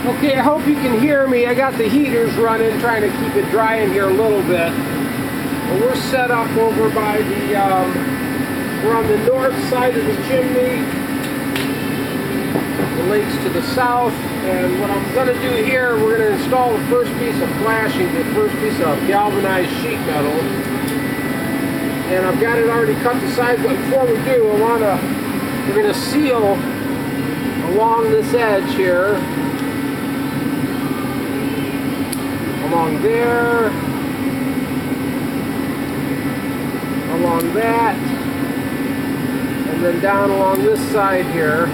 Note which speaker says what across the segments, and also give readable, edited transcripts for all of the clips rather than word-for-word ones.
Speaker 1: Okay, I hope you can hear me. I got the heaters running, trying to keep it dry in here a little bit. But we're set up over by the, we're on the north side of the chimney. The lake's to the south. And what I'm going to do here, we're going to install the first piece of flashing, the first piece of galvanized sheet metal. And I've got it already cut to size, but before we do, we're going to seal along this edge here. Along there, along that, and then down along this side here.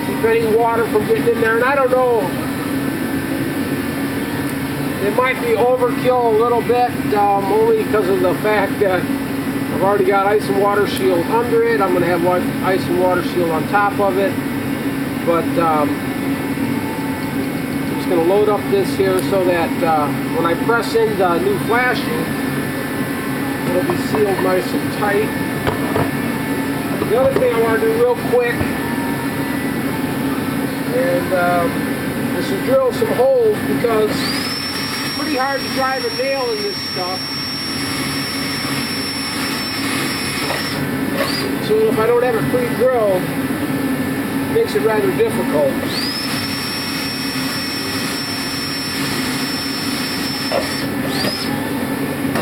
Speaker 1: Keep any water from getting in there, and I don't know, it might be overkill a little bit, only because of the fact that I've already got ice and water shield under it. I'm going to have ice and water shield on top of it, but going to load up this here so that when I press in the new flashing, it'll be sealed nice and tight. The other thing I want to do real quick is to drill some holes, because it's pretty hard to drive a nail in this stuff. So if I don't have it pre-drilled, it makes it rather difficult.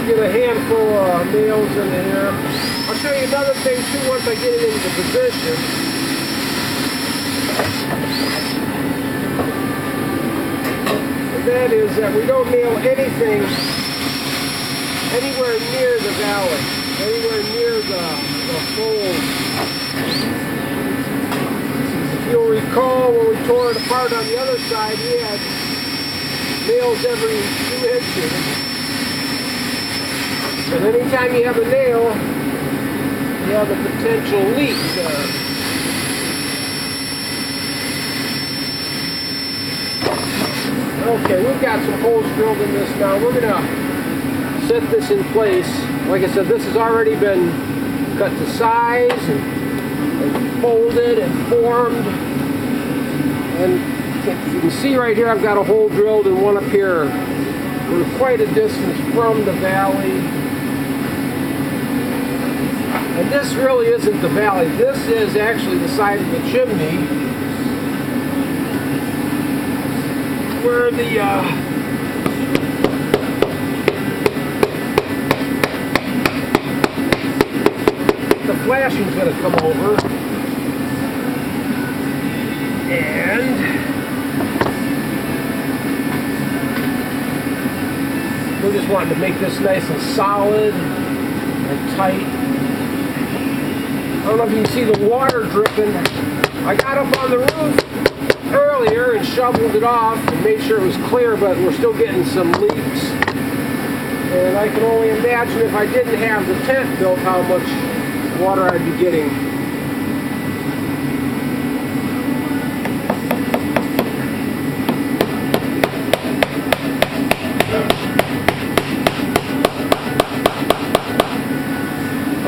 Speaker 1: Get a handful of nails in here. I'll show you another thing too once I get it into position. And that is that we don't nail anything anywhere near the valley, anywhere near the fold. If you'll recall, when we tore it apart on the other side, we had nails every 2 inches. And anytime you have a nail, you have a potential leak there. Okay, we've got some holes drilled in this now. We're going to set this in place. Like I said, this has already been cut to size and folded and formed. And you can see right here, I've got a hole drilled and one up here. We're quite a distance from the valley. And this really isn't the valley. This is actually the side of the chimney where the flashing's going to come over. And we're just wanting to make this nice and solid and tight. I don't know if you can see the water dripping. I got up on the roof earlier and shoveled it off and made sure it was clear, but we're still getting some leaks. And I can only imagine if I didn't have the tent built how much water I'd be getting.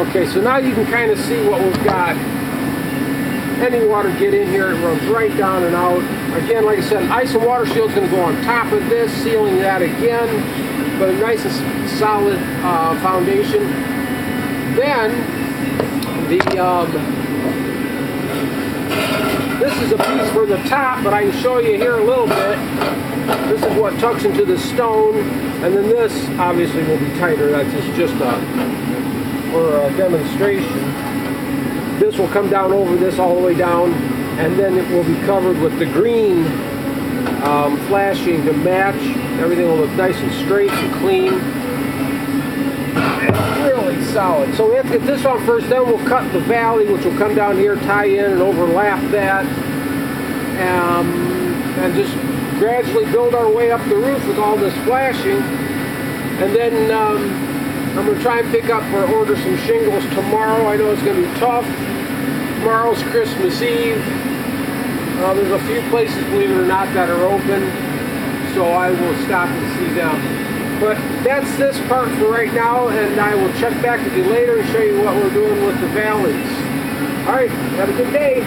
Speaker 1: Okay, so now you can kind of see what we've got. Any water get in here, it runs right down and out. Again, like I said, ice and water shield is going to go on top of this, sealing that again, but a nice and solid foundation. Then, this is a piece for the top, but I can show you here a little bit. This is what tucks into the stone, and then this obviously will be tighter. That's just for a demonstration. This will come down over this all the way down, and then it will be covered with the green flashing to match. Everything will look nice and straight and clean. And really solid. So we have to get this on first, then we'll cut the valley, which will come down here, tie in and overlap that, and just gradually build our way up the roof with all this flashing. And then I'm going to try and pick up or order some shingles tomorrow. I know it's going to be tough. Tomorrow's Christmas Eve. There's a few places, believe it or not, that are open, so I will stop and see them. But that's this part for right now, and I will check back with you later and show you what we're doing with the valleys. All right, have a good day.